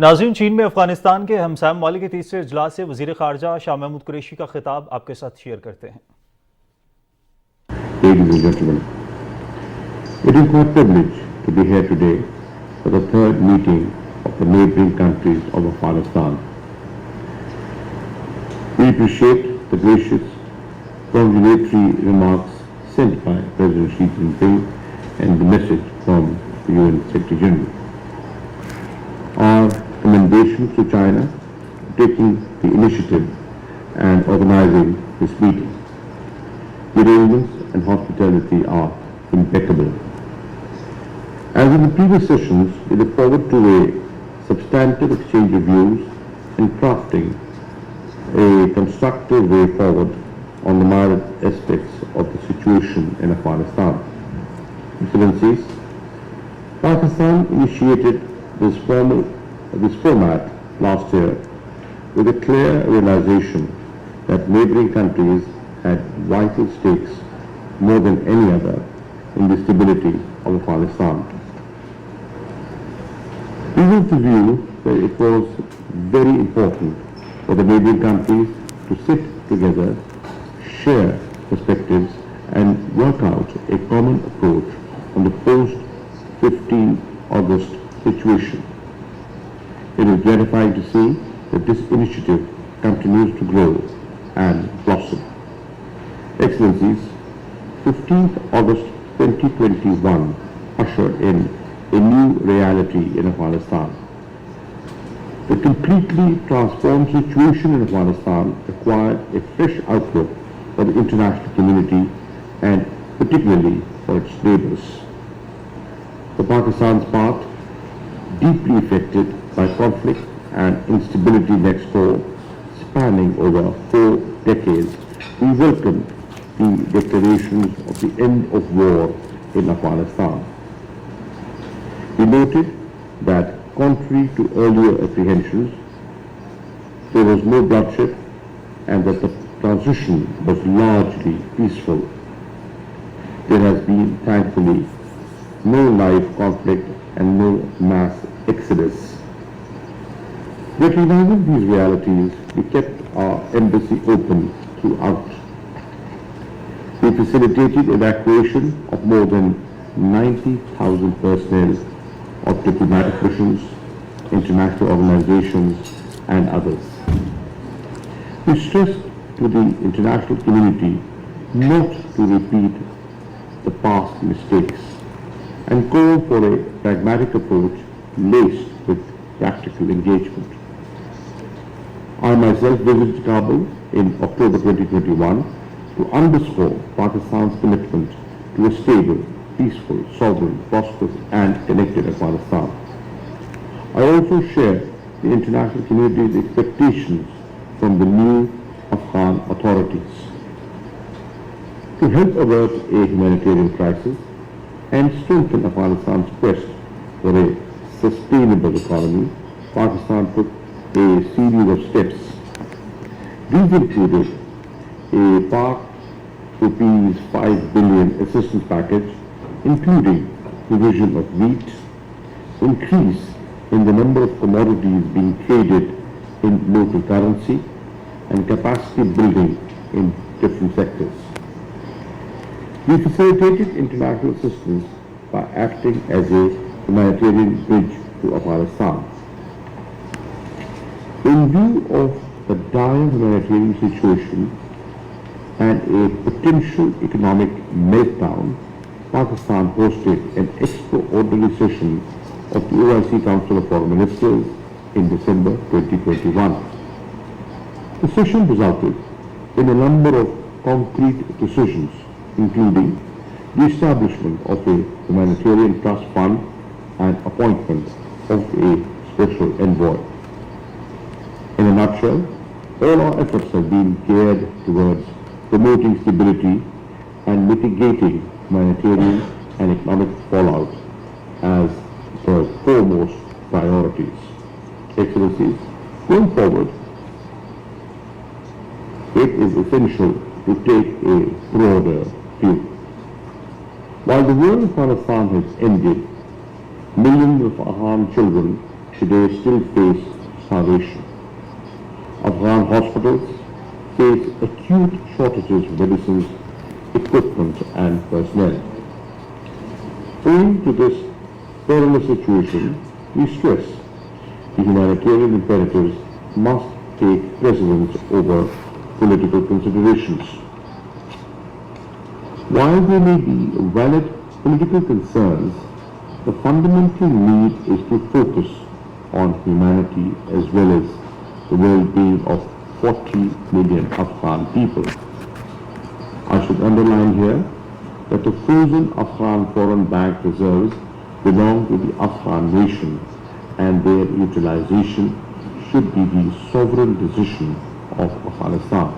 नाज़रीन, चीन में अफगानिस्तान के हमसाया ममालिक के तीसरे इजलास से वज़ीर ख़ारजा शाह महमूद कुरैशी का खिताब आपके साथ शेयर करते हैं। Ladies and gentlemen, it is my privilege to be here today for the third meeting of the neighboring countries of Afghanistan. We appreciate the gracious, congratulatory remarks sent by President Xi Jinping and the message from the UN Secretary General. Our commendations to China for taking the initiative and organizing this meeting. The arrangements and hospitality are impeccable. As in the previous sessions, we look forward to a substantive exchange of views and crafting a constructive way forward on the myriad aspects of the situation in Afghanistan. Excellencies, Pakistan initiated this format last year with a clear realization that neighboring countries had vital stakes more than any other in the stability of Afghanistan. We were of the view that it was very important for the neighboring countries to sit together, share perspectives and work out a common approach on the post-15 August situation. It is gratifying to see that this initiative continues to grow and blossom. Excellencies, 15th August 2021 ushered in a new reality in Afghanistan. The completely transformed situation in Afghanistan required a fresh outlook for the international community and particularly for its neighbors. For Pakistan's part, deeply affected by conflict and instability next door, spanning over 4 decades, we welcomed the declarations of the end of war in Afghanistan. We noted that, contrary to earlier apprehensions, there was no bloodshed and that the transition was largely peaceful. There has been, thankfully, no live conflict and no mass exodus. Recognizing these realities, we kept our embassy open throughout. We facilitated evacuation of more than 90,000 personnel of diplomatic missions, international organizations and others. We stressed to the international community not to repeat the past mistakes and called for a pragmatic approach laced with practical engagement. I myself visited Kabul in October 2021 to underscore Pakistan's commitment to a stable, peaceful, sovereign, prosperous and connected Afghanistan. I also share the international community's expectations from the new Afghan authorities to help avert a humanitarian crisis and strengthen Afghanistan's quest for a sustainable economy. Pakistan took a series of steps. These included a Pak rupees 5 billion assistance package, including provision of wheat, increase in the number of commodities being traded in local currency, and capacity building in different sectors. We facilitated international assistance by acting as a humanitarian bridge to Afghanistan. In view of the dire humanitarian situation and a potential economic meltdown, Pakistan hosted an extraordinary session of the OIC Council of Foreign Ministers in December 2021. The session resulted in a number of concrete decisions, including the establishment of a humanitarian trust fund and appointment of a special envoy. In a nutshell, all our efforts have been geared towards promoting stability and mitigating humanitarian and economic fallout as the foremost priorities. Excellencies, going forward, it is essential to take a broader view. While the war in Afghanistan has ended, millions of Afghan children should they still face starvation. Afghan hospitals face acute shortages of medicines, equipment and personnel. Owing to this perilous situation, we stress the humanitarian imperatives must take precedence over political considerations. While there may be valid political concerns, the fundamental need is to focus on humanity as well as the well-being of 40 million Afghan people. I should underline here that the frozen Afghan foreign bank reserves belong to the Afghan nation and their utilization should be the sovereign decision of Afghanistan.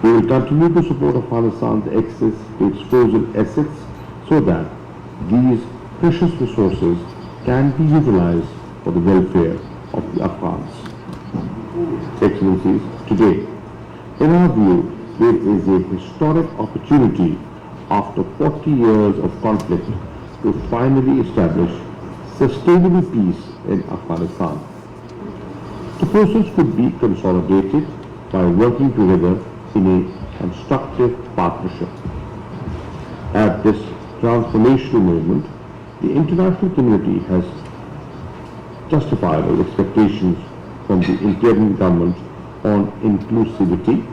We will continue to support Afghanistan's access to its frozen assets so that these precious resources can be utilized for the welfare of the Afghans. Excellencies, today, in our view, there is a historic opportunity after 40 years of conflict to finally establish sustainable peace in Afghanistan. The process could be consolidated by working together in a constructive partnership. At this transformational moment, the international community has justifiable expectations from the interim government on inclusivity,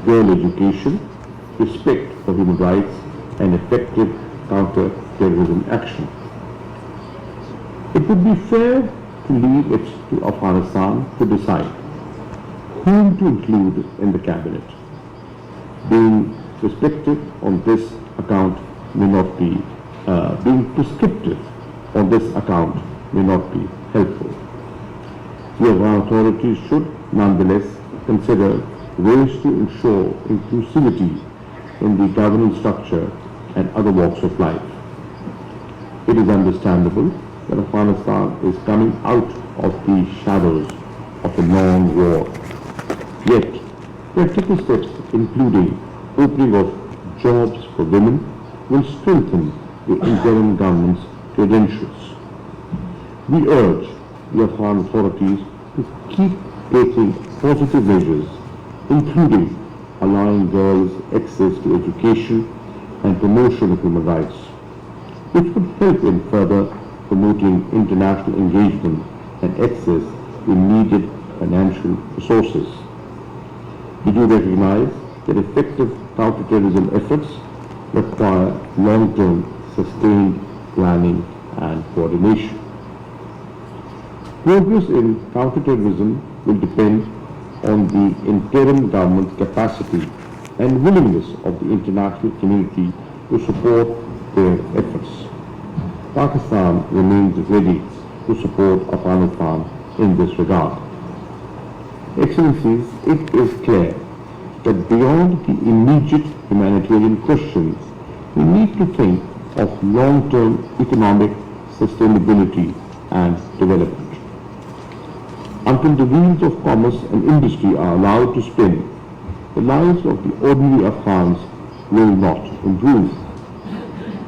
girl education, respect for human rights, and effective counter-terrorism action. It would be fair to leave it to Afghanistan to decide whom to include in the cabinet. Being prescriptive on this account may not be helpful. The Afghan authorities should nonetheless consider ways to ensure inclusivity in the governance structure and other walks of life. It is understandable that Afghanistan is coming out of the shadows of a long war. Yet, practical steps including opening of jobs for women will strengthen the interim government's credentials. We urge the Afghan authorities to keep taking positive measures, including allowing girls access to education and promotion of human rights, which would help in further promoting international engagement and access to needed financial resources. We do recognize that effective counterterrorism efforts require long-term sustained planning and coordination. Progress in counterterrorism will depend on the interim government's capacity and willingness of the international community to support their efforts. Pakistan remains ready to support Afghanistan in this regard. Excellencies, it is clear that beyond the immediate humanitarian questions, we need to think of long-term economic sustainability and development. Until the wheels of commerce and industry are allowed to spin, the lives of the ordinary Afghans will not improve.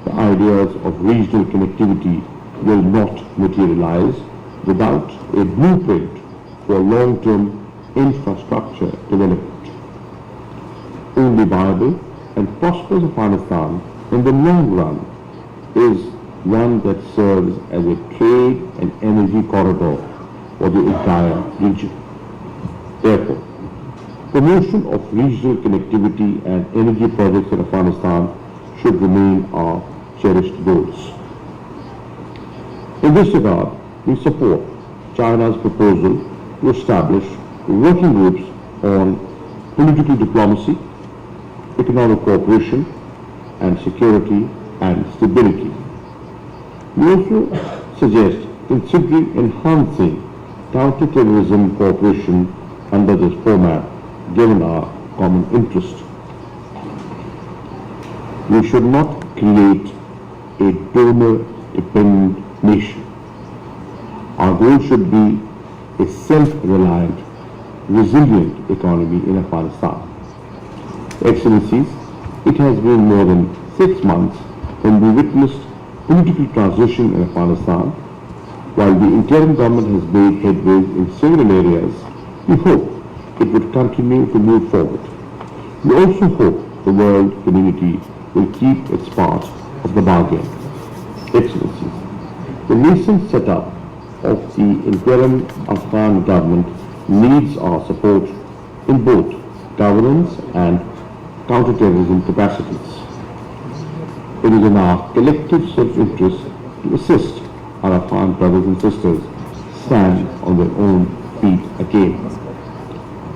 The ideas of regional connectivity will not materialize without a blueprint for long-term infrastructure development. Only viable and prosperous Afghanistan in the long run is one that serves as a trade and energy corridor for the entire region. Therefore, promotion of regional connectivity and energy projects in Afghanistan should remain our cherished goals. In this regard, we support China's proposal to establish working groups on political diplomacy, economic cooperation, and security and stability. We also suggest considering enhancing counter-terrorism cooperation under this format, given our common interest. We should not create a donor-dependent nation. Our goal should be a self-reliant, resilient economy in Afghanistan. Excellencies, it has been more than 6 months when we witnessed political transition in Afghanistan, While the interim government has made headway in several areas, we hope it would continue to move forward. We also hope the world community will keep its part of the bargain. Excellencies, the recent setup of the interim Afghan government needs our support in both governance and counterterrorism capacities. It is in our collective self-interest to assist our Afghan brothers and sisters stand on their own feet again.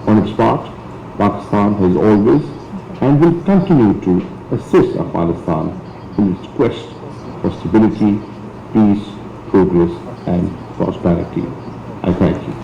On its part, Pakistan has always and will continue to assist Afghanistan in its quest for stability, peace, progress and prosperity. I thank you.